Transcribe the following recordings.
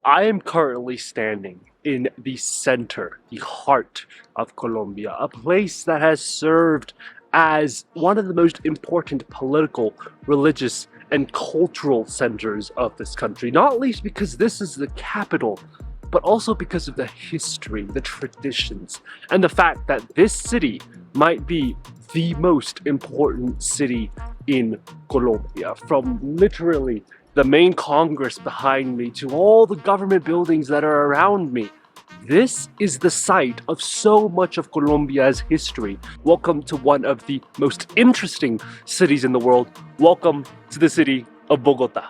I am currently standing in the center, the heart of Colombia, a place that has served as one of the most important political, religious, and cultural centers of this country, not least because this is the capital, but also because of the history, the traditions, and the fact that this city might be the most important city in Colombia, from literally the main Congress behind me to all the government buildings that are around me. This is the site of so much of Colombia's history. Welcome to one of the most interesting cities in the world. Welcome to the city of Bogota.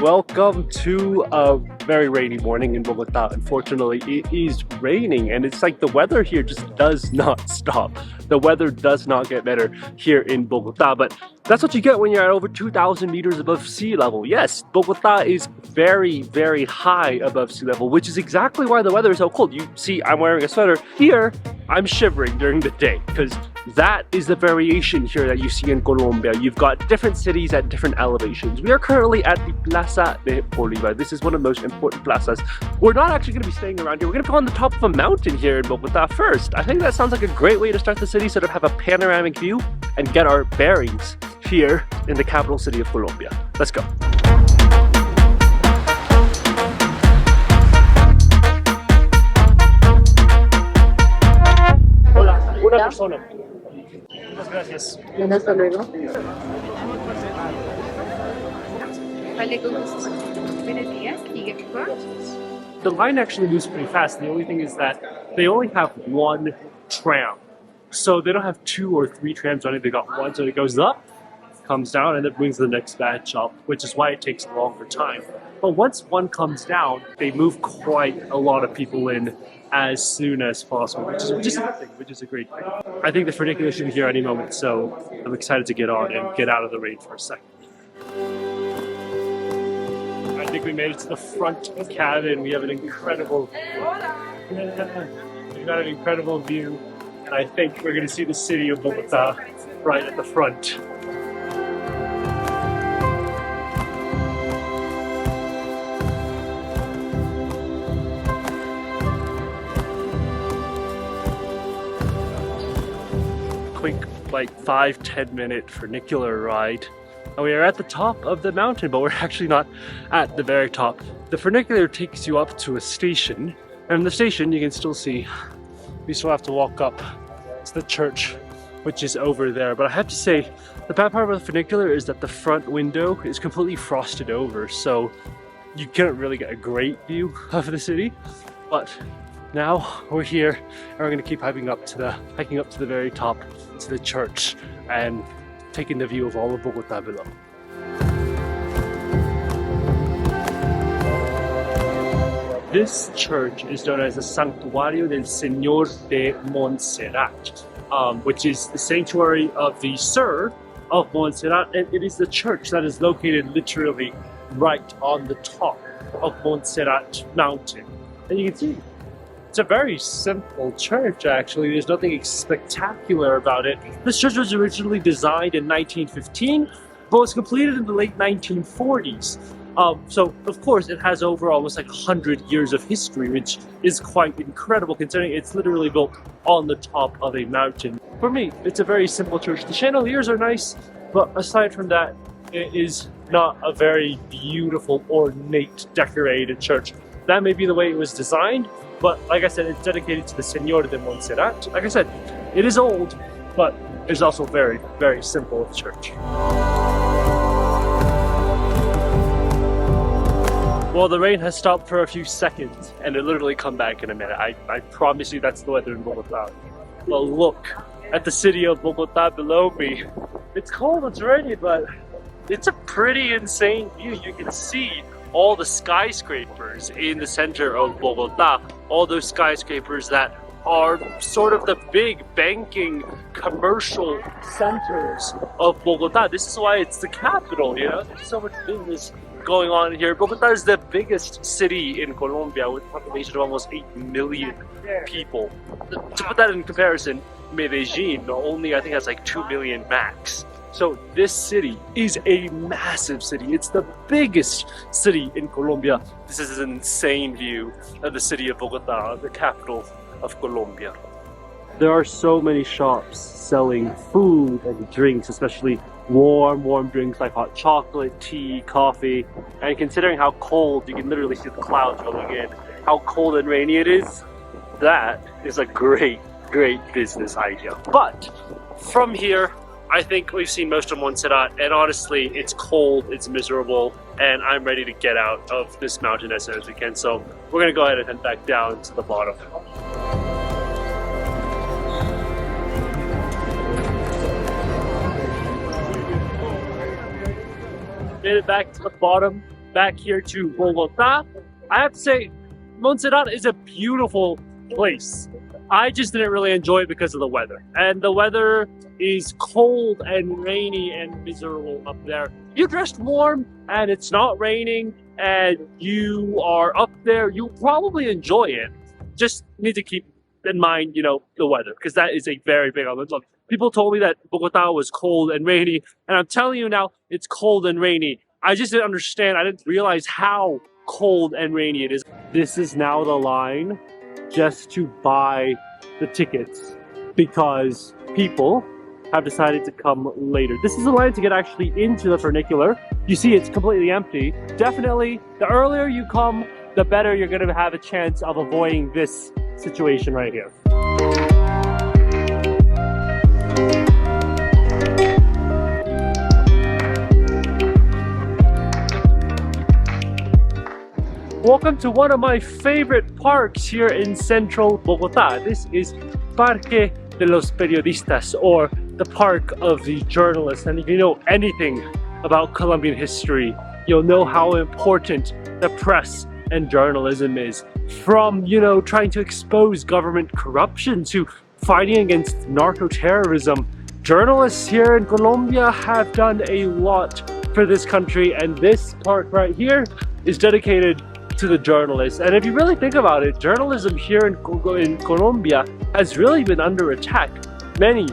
Welcome to a very rainy morning in Bogota. Unfortunately, it is raining and it's like the weather here just does not stop. The weather does not get better here in Bogota, but that's what you get when you're at over 2,000 meters above sea level. Yes, Bogota is very, very high above sea level, which is exactly why the weather is so cold. You see, I'm wearing a sweater. Here, I'm shivering during the day because that is the variation here that you see in Colombia. You've got different cities at different elevations. We are currently at the Plaza de Bolívar. This is one of the most important plazas. We're not actually going to be staying around here. We're going to go on the top of a mountain here in Bogota first. I think that sounds like a great way to start the city, sort of have a panoramic view and get our bearings here in the capital city of Colombia. Let's go. Hola, una persona. Muchas gracias. Bueno, hasta luego. Vale, con gusto. Buenos días. Dígame, por favor. The line actually moves pretty fast. The only thing is that they only have one tram. So they don't have two or three trams running. They got one, so it goes up, comes down, and then brings the next batch up, which is why it takes a longer time. But once one comes down, they move quite a lot of people in as soon as possible, which is a good thing, which is a great thing. I think the funicular should be here any moment, so I'm excited to get on and get out of the rain for a second. I think we made it to the front cabin. We have an incredible, we've got an incredible view, and I think we're going to see the city of Bogota right at the front. Quick, like 5-10 minute funicular ride. And we are at the top of the mountain, but we're actually not at the very top. The funicular takes you up to a station, and in the station you can still see we still have to walk up to the church, which is over there. But I have to say, the bad part about the funicular is that the front window is completely frosted over, so you can't really get a great view of the city. But now we're here, and we're going to keep hiking up to the very top, to the church, and taking the view of all of Bogota below. This church is known as the Santuario del Señor de Monserrate, which is the sanctuary of the Sir of Monserrate, and it is the church that is located literally right on the top of Monserrate mountain. And you can see it's a very simple church, actually. There's nothing spectacular about it. This church was originally designed in 1915, but was completed in the late 1940s. So, of course, it has over almost like 100 years of history, which is quite incredible considering it's literally built on the top of a mountain. For me, it's a very simple church. The chandeliers are nice, but aside from that, it is not a very beautiful, ornate, decorated church. That may be the way it was designed, but like I said, it's dedicated to the Señor de Monserrate. Like I said, it is old, but it's also very, very simple church. Well, the rain has stopped for a few seconds, and it'll literally come back in a minute. I promise you that's the weather in Bogota. Well, look at the city of Bogota below me. It's cold, it's rainy, but it's a pretty insane view. You can see all the skyscrapers in the center of Bogota, all those skyscrapers that are sort of the big banking commercial centers of Bogota. This is why it's the capital, you know? There's so much business going on here. Bogota is the biggest city in Colombia with a population of almost 8 million people. To put that in comparison, Medellin only I think has like 2 million max. So this city is a massive city. It's the biggest city in Colombia. This is an insane view of the city of Bogota, the capital of Colombia. There are so many shops selling food and drinks, especially warm drinks like hot chocolate, tea, coffee. And considering how cold, you can literally see the clouds rolling in, how cold and rainy it is, that is a great business idea. But from here, I think we've seen most of Monserrate, and honestly, it's cold, it's miserable, and I'm ready to get out of this mountain as soon as we can. So we're gonna go ahead and head back down to the bottom. Made it back to the bottom, back here to Bogota. I have to say, Monserrate is a beautiful place. I just didn't really enjoy it because of the weather. And the weather is cold and rainy and miserable up there. You're dressed warm and it's not raining and you are up there, you'll probably enjoy it. Just need to keep in mind, you know, the weather, because that is a very big element. Look, people told me that Bogota was cold and rainy, and I'm telling you now, it's cold and rainy. I just didn't understand, I didn't realize how cold and rainy it is. This is now the line just to buy the tickets because people have decided to come later. This is a line to get actually into the funicular. You see it's completely empty. Definitely, the earlier you come, the better you're gonna have a chance of avoiding this situation right here. Welcome to one of my favorite parks here in central Bogota. This is Parque de los Periodistas, or the Park of the Journalists. And if you know anything about Colombian history, you'll know how important the press and journalism is. From, you know, trying to expose government corruption to fighting against narco-terrorism. Journalists here in Colombia have done a lot for this country, and this park right here is dedicated to the journalists. And if you really think about it, journalism here in Colombia has really been under attack many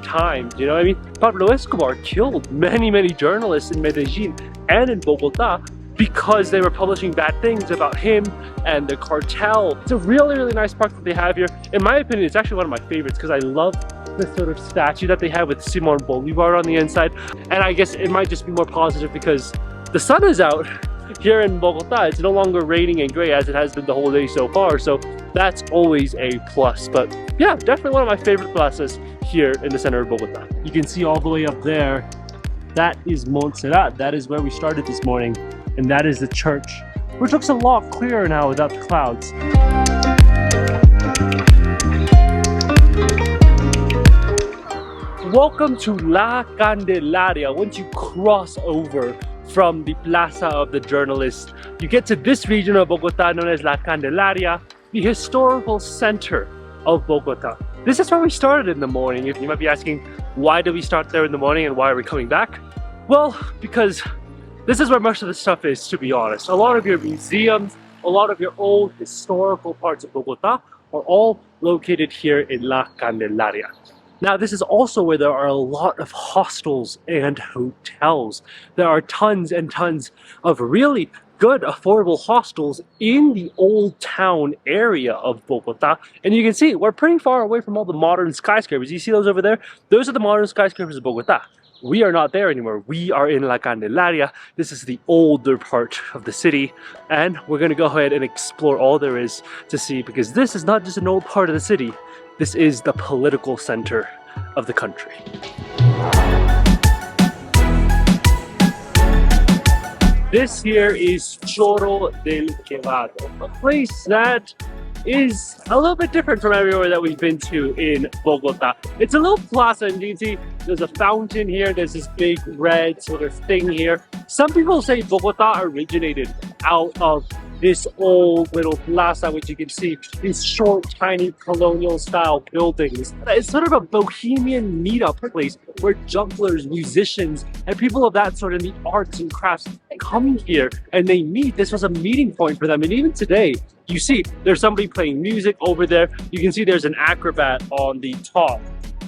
times, you know what I mean? Pablo Escobar killed many journalists in Medellin and in Bogota because they were publishing bad things about him and the cartel. It's a really nice park that they have here. In my opinion, it's actually one of my favorites because I love the sort of statue that they have with Simon Bolívar on the inside. And I guess it might just be more positive because the sun is out here in Bogota. It's no longer raining and gray as it has been the whole day so far, so that's always a plus. But yeah, definitely one of my favorite plazas here in the center of Bogota. You can see all the way up there, that is Monserrate. That is where we started this morning, and that is the church, which looks a lot clearer now without the clouds. Welcome to La Candelaria. Once you cross over from the Plaza of the Journalists, you get to this region of Bogota known as La Candelaria, the historical center of Bogota. This is where we started in the morning. You might be asking, why did we start there in the morning and why are we coming back? Well, because this is where most of the stuff is, to be honest. A lot of your museums, a lot of your old historical parts of Bogota are all located here in La Candelaria. Now, this is also where there are a lot of hostels and hotels. There are tons and tons of really good, affordable hostels in the old town area of Bogota. And you can see we're pretty far away from all the modern skyscrapers. You see those over there? Those are the modern skyscrapers of Bogota. We are not there anymore. We are in La Candelaria. This is the older part of the city. And we're gonna go ahead and explore all there is to see, because this is not just an old part of the city. This is the political center of the country. This here is Choro del Quebrado, a place that is a little bit different from everywhere that we've been to in Bogota. It's a little plaza, and you can see there's a fountain here, there's this big red sort of thing here. Some people say Bogota originated out of this old little plaza, which you can see these short, tiny colonial style buildings. It's sort of a bohemian meetup place where jugglers, musicians, and people of that sort in the arts and crafts come here and they meet. This was a meeting point for them. And even today, you see there's somebody playing music over there. You can see there's an acrobat on the top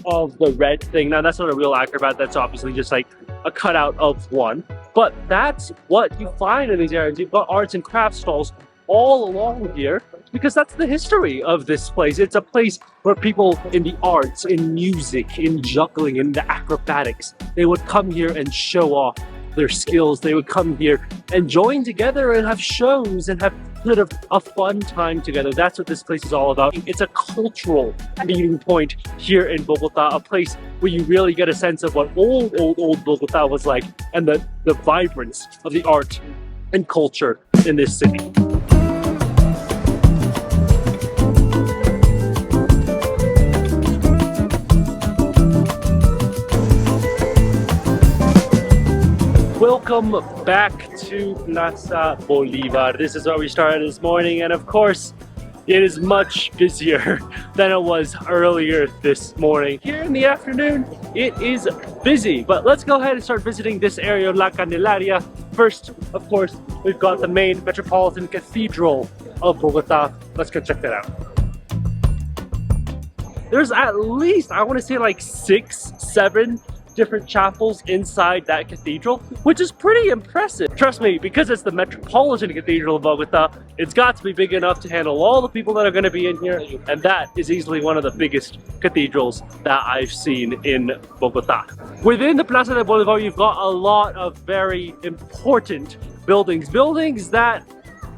of the red thing. Now that's not a real acrobat, that's obviously just like a cutout of one. But that's what you find in these areas. You've got arts and crafts stalls all along here because that's the history of this place. It's a place where people in the arts, in music, in juggling, in the acrobatics, they would come here and show off their skills. They would come here and join together and have shows and have sort of a fun time together. That's what this place is all about. It's a cultural meeting point here in Bogota, a place where you really get a sense of what old Bogota was like and the vibrance of the art and culture in this city. Welcome back to Plaza Bolívar. This is where we started this morning, and of course it is much busier than it was earlier this morning. Here in the afternoon it is busy, but let's go ahead and start visiting this area of La Candelaria. First, of course, we've got the main metropolitan cathedral of Bogota. Let's go check that out. There's at least, I want to say like 6, 7 different chapels inside that cathedral, which is pretty impressive. Trust me, because it's the Metropolitan Cathedral of Bogota, it's got to be big enough to handle all the people that are going to be in here, and that is easily one of the biggest cathedrals that I've seen in Bogota. Within the Plaza de Bolívar, you've got a lot of very important buildings that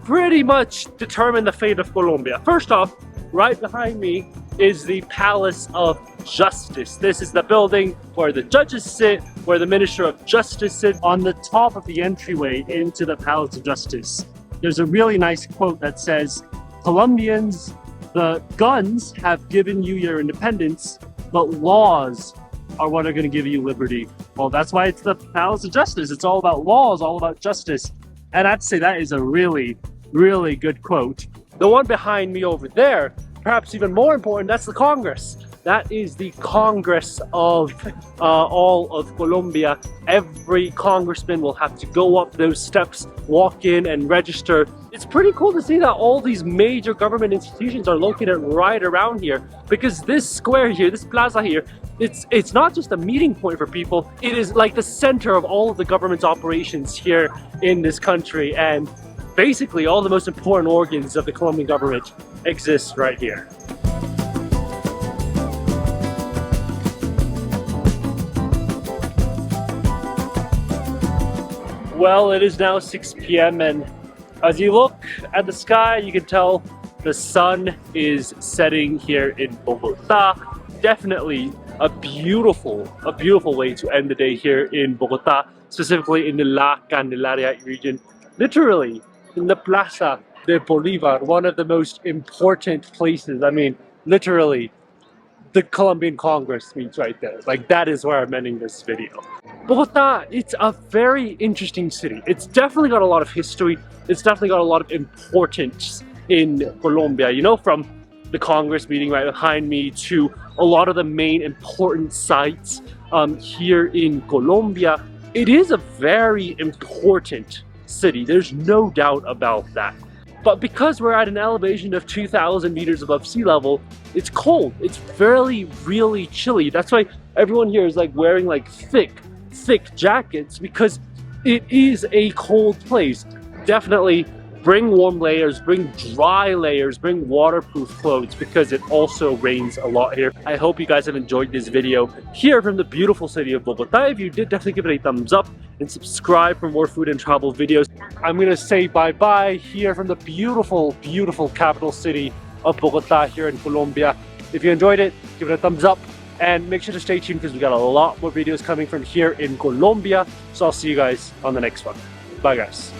pretty much determine the fate of Colombia. First off, right behind me is the Palace of Justice. This is the building where the judges sit, where the Minister of Justice sits. On the top of the entryway into the Palace of Justice, there's a really nice quote that says, "Colombians, the guns have given you your independence, but laws are what are going to give you liberty." Well, that's why it's the Palace of Justice. It's all about laws, all about justice. And I'd say that is a really, really good quote. The one behind me over there, perhaps even more important, that's the Congress. That is the Congress of all of Colombia. Every congressman will have to go up those steps, walk in and register. It's pretty cool to see that all these major government institutions are located right around here, because this square here, this plaza here, it's not just a meeting point for people. It is like the center of all of the government's operations here in this country, and basically all the most important organs of the Colombian government exist right here. Well, it is now 6 p.m. and as you look at the sky, you can tell the sun is setting here in Bogota. Definitely a beautiful way to end the day here in Bogota, specifically in the La Candelaria region. Literally in the Plaza de Bolívar, one of the most important places. I mean, literally, the Colombian Congress meets right there. Like, that is where I'm ending this video. Bogota, it's a very interesting city. It's definitely got a lot of history. It's definitely got a lot of importance in Colombia. You know, from the Congress meeting right behind me to a lot of the main important sites here in Colombia. It is a very important city. There's no doubt about that. But because we're at an elevation of 2,000 meters above sea level, it's cold. It's really chilly. That's why everyone here is like wearing like thick jackets, because it is a cold place. Definitely bring warm layers, bring dry layers, bring waterproof clothes, because it also rains a lot here. I hope you guys have enjoyed this video here from the beautiful city of Bogota. If you did, definitely give it a thumbs up and subscribe for more food and travel videos. I'm gonna say bye-bye here from the beautiful capital city of Bogota here in Colombia. If you enjoyed it, give it a thumbs up and make sure to stay tuned because we got a lot more videos coming from here in Colombia. So I'll see you guys on the next one. Bye guys.